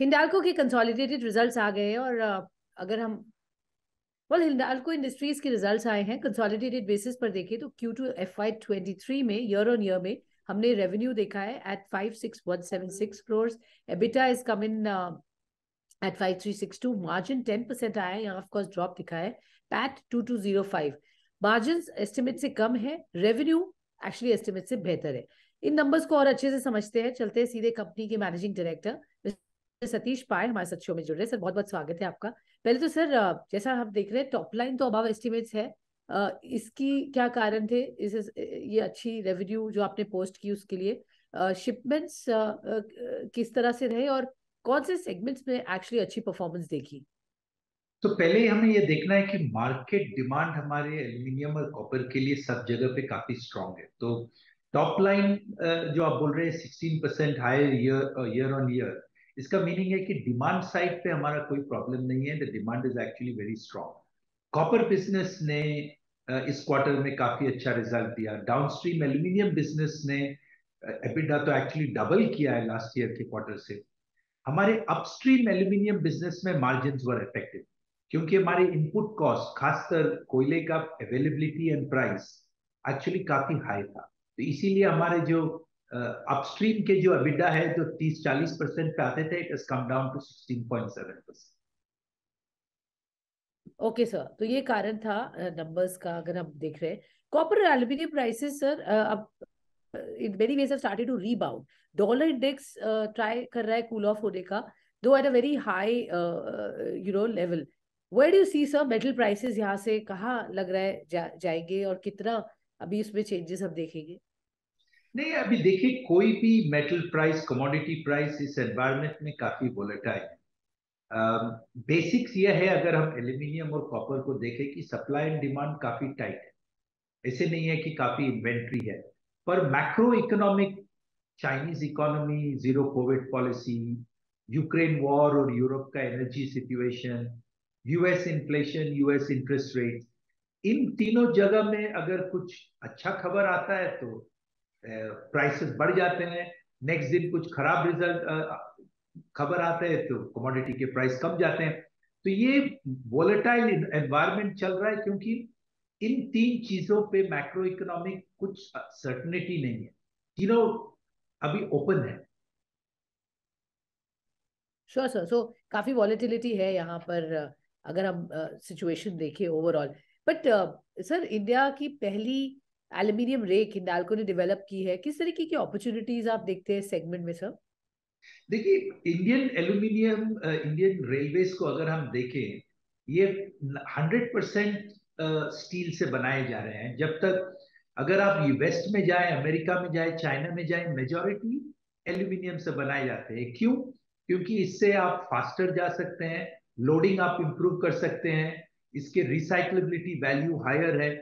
हिंडाल्को के consolidated results आ गए हैं और अगर हम हिंडाल्को इंडस्ट्रीज के रिजल्ट्स आए हैं कंसोलिडेटेड बेसिस पर देखें तो Q2 FY23 में ईयर ऑन ईयर में हमने रेवेन्यू देखा है at 56176 crore, EBITDA is come in at 5362, margin 10% आया है, यहाँ ऑफ कोर्स ड्रॉप दिखा है, पैट 2205, मार्जिन एस्टिमेट से कम है, रेवेन्यू एक्चुअली एस्टिमेट से बेहतर है। इन नंबर्स को और अच्छे से समझते हैं, चलते हैं सीधे कंपनी के मैनेजिंग डायरेक्टर सतीश पाय हमारे साथ शो में जुड़ रहे हैं। सर बहुत बहुत स्वागत है आपका। पहले तो सर जैसा हम देख रहे हैं टॉप लाइन तो अबव एस्टिमेट्स है, इसकी क्या कारण थे? ये अच्छी रेवेन्यू जो आपने पोस्ट की उसके लिए शिपमेंट्स किस तरह से रहे और कौन से सेगमेंट्स में एक्चुअली अच्छी परफॉर्मेंस देखी? तो पहले हमें यह देखना है कि मार्केट डिमांड हमारे एल्यूमिनियम और कॉपर के लिए सब जगह पे काफी स्ट्रांग है। तो टॉप लाइन जो आप बोल रहे हैं 16% हायर ईयर ऑन ईयर, इसका मीनिंग है कि डिमांड साइड पे हमारा कोई प्रॉब्लम नहीं है। The demand is actually very strong. Copper business ने इस क्वार्टर में काफी अच्छा रिजल्ट दिया। डाउनस्ट्रीम एल्यूमिनियम बिजनेस ने एबिटा तो एक्चुअली डबल किया है लास्ट ईयर के क्वार्टर से। हमारे अपस्ट्रीम एल्यूमिनियम बिजनेस में मार्जिन वर इफेक्टिव, क्योंकि हमारे इनपुट कॉस्ट खासकर कोयले का अवेलेबिलिटी एंड प्राइस एक्चुअली काफी हाई था। तो इसीलिए हमारे जो अपस्ट्रीम के जो एबिटा है जो 30-40% पे आते थे, it has come down to 16.7%। Okay sir, तो ये कारण था नंबर्स का। अगर हम देख रहे हैं कॉपर और एल्यूमिनियम प्राइसेस सर अब in many ways have started to rebound. Dollar index try कर रहा है कूल ऑफ होने का, though at a very high level. Where do you see sir metal prices यहाँ से कहाँ लग रहा है जाएंगे और कितना अभी उसमें चेंजेस हम देखेंगे? नहीं, अभी देखिए कोई भी मेटल प्राइस, कमोडिटी प्राइस इस एनवायरनमेंट में काफी वोलेटाइल है। बेसिक्स ये है, अगर हम एल्यूमिनियम और कॉपर को देखें कि सप्लाई एंड डिमांड काफी टाइट है। ऐसे नहीं है कि काफी इन्वेंट्री है, पर macro economic, Chinese economy, zero Covid policy, Ukraine war और यूरोप का energy situation, US inflation, US interest rate, इन तीनों जगह में अगर कुछ अच्छा खबर आता है तो प्राइसेस बढ़ जाते हैं। नेक्स्ट दिन कुछ खराब रिजल्ट खबर आते हैं तो कमोडिटी के प्राइस कम जाते हैं। तो ये वोलेटाइल एनवायरनमेंट चल रहा है, क्योंकि इन तीन चीजों पे मैक्रो इकोनॉमिक कुछ सर्टनिटी नहीं है। तीनों अभी ओपन है। श्योर सर, सो काफी वॉलेटिलिटी है यहाँ पर अगर हम सिचुएशन देखें ओवरऑल। बट सर इंडिया की पहली एल्यूमिनियम रेक हिंडाल्को ने डेवलप की है, किस तरीके की अपॉर्चुनिटीज आप देखते हैं सेगमेंट में सर? देखिए, इंडियन एल्यूमिनियम, इंडियन रेलवेज को अगर हम देखें, ये 100% स्टील से बनाए जा रहे हैं। जब तक अगर आप वेस्ट में जाए, अमेरिका में जाए, चाइना में जाए, मेजोरिटी एल्यूमिनियम से बनाए जाते हैं। क्यों? क्योंकि इससे आप फास्टर जा सकते हैं, लोडिंग आप इंप्रूव कर सकते हैं, इसके रिसाइक्लेबिलिटी वैल्यू हायर है।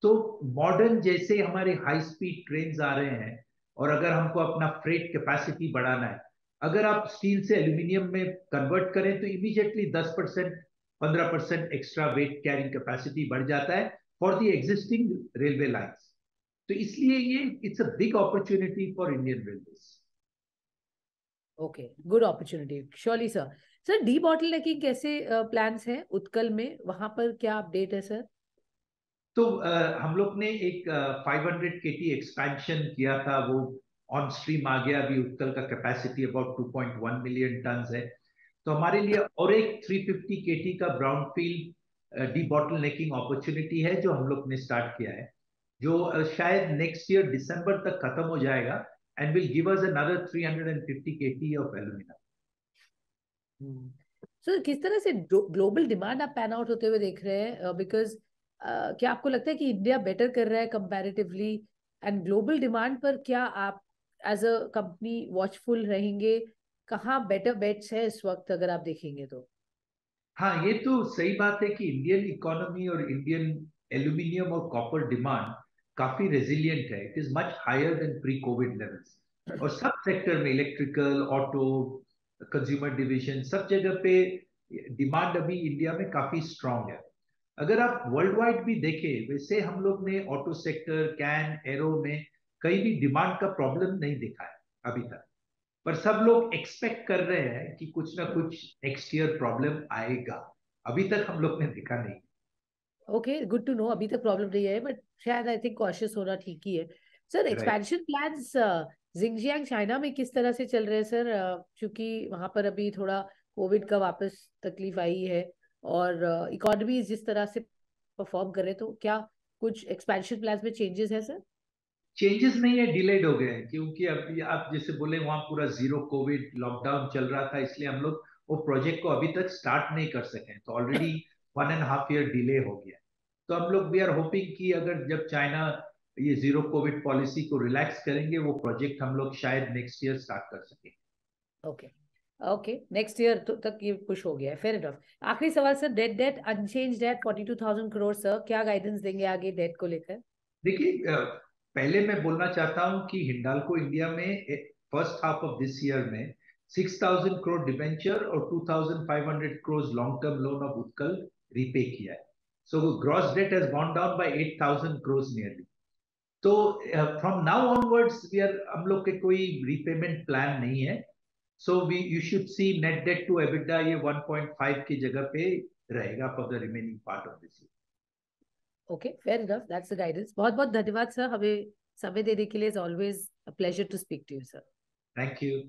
तो मॉडर्न जैसे हमारे हाई स्पीड ट्रेन आ रहे हैं, और अगर हमको अपना फ्रेट कैपेसिटी बढ़ाना है, अगर आप स्टील से एल्यूमिनियम में कन्वर्ट करें तो immediately 10%, 15% extra weight carrying capacity बढ़ जाता है for the existing railway lines. तो इसलिए ये it's a big opportunity for Indian railways. Okay, good opportunity surely sir. Sir de bottlenecking कैसे प्लान्स हैं उत्कल में, वहां पर क्या अपडेट है सर? तो हम लोग ने एक 500 केटी एक्सपेंशन किया था, वो ऑन स्ट्रीम आ गया। अभी उत्कल का कैपेसिटी अबाउट 2.1 मिलियन टन है। तो हमारे लिए और एक 350 केटी का brownfield D bottle necking opportunity है जो हम लोग ने स्टार्ट किया है, जो शायद नेक्स्ट ईयर दिसंबर तक खत्म हो जाएगा and will give us another 350 KT of alumina. Sir किस तरह से ग्लोबल डिमांड आप पैन आउट होते हुए देख रहे हैं? बिकॉज क्या आपको लगता है कि इंडिया बेटर कर रहा है कंपैरेटिवली? एंड ग्लोबल डिमांड पर क्या आप एज अ कंपनी वॉचफुल रहेंगे? कहाँ बेटर बेट्स है इस वक्त अगर आप देखेंगे तो? हाँ, ये तो सही बात है कि इंडियन इकोनॉमी और इंडियन एल्यूमिनियम और कॉपर डिमांड काफी रेजिलियंट है। It is much higher than pre COVID levels. और सब सेक्टर में, इलेक्ट्रिकल, ऑटो, कंज्यूमर डिवीजन, सब जगह पे डिमांड अभी इंडिया में काफी स्ट्रांग है। अगर आप वर्ल्ड वाइड भी देखें, वैसे हम लोग ने ऑटो सेक्टर, कैन, एरो में कहीं भी डिमांड का प्रॉब्लम नहीं देखा है अभी तक। पर सब लोग एक्सपेक्ट कर रहे हैं कि कुछ ना कुछ नेक्स्ट ईयर प्रॉब्लम आएगा। अभी तक हम लोग ने देखा नहीं। ओके, गुड टू नो, अभी तक प्रॉब्लम नहीं है, बट शायद आई थिंक कॉशियस होना ठीक ही है। Sir, right. Expansion plans Xinjiang China में किस तरह से चल रहे हैं सर? क्योंकि वहां पर अभी थोड़ा कोविड का वापस तकलीफ आई है, और इकोनॉमी जिस तरह से परफॉर्म कर रहे हैं, तो क्या कुछ एक्सपेंशन प्लान्स में चेंजेस है सर? चेंजेस नहीं है, डिलेड हो गए हैं, क्योंकि अभी आप जैसे बोले वहां पूरा जीरो कोविड लॉकडाउन चल रहा था, इसलिए हम लोग वो प्रोजेक्ट को अभी तक स्टार्ट नहीं कर सके, तो ऑलरेडी 1.5 ईयर डिले हो गया। तो हम लोग वी आर होपिंग कि अगर जब चाइना ये जीरो कोविड पॉलिसी को रिलैक्स करेंगे, वो प्रोजेक्ट हम लोग शायद नेक्स्ट ईयर स्टार्ट कर सकें। ओके। ओके, नेक्स्ट ईयर तक ये पुश हो गया है, फेयर इनफ। आखिरी सवाल sir, debt debt unchanged debt 42,000 crore sir, क्या गाइडेंस देंगे आगे डेट को लेकर? देखिए, पहले मैं बोलना चाहता हूं कि हिंडाल्को इंडिया में first half of this year में 6,000 करोड़ डिबेंचर और 2,500 crore long term loan of Utkal repay किया है। So gross debt has gone down by 8,000 crore nearly. तो from now onwards we are, हम लोग के कोई रीपेमेंट प्लान नहीं है। So we you should see net debt to EBITDA ये 1.5 की जगह पे रहेगा for the remaining part of this year. Okay, fair enough, that's the guidance. बहुत बहुत धन्यवाद सर, हमें समय देने के लिए। Is always a pleasure to speak to you sir. Thank you.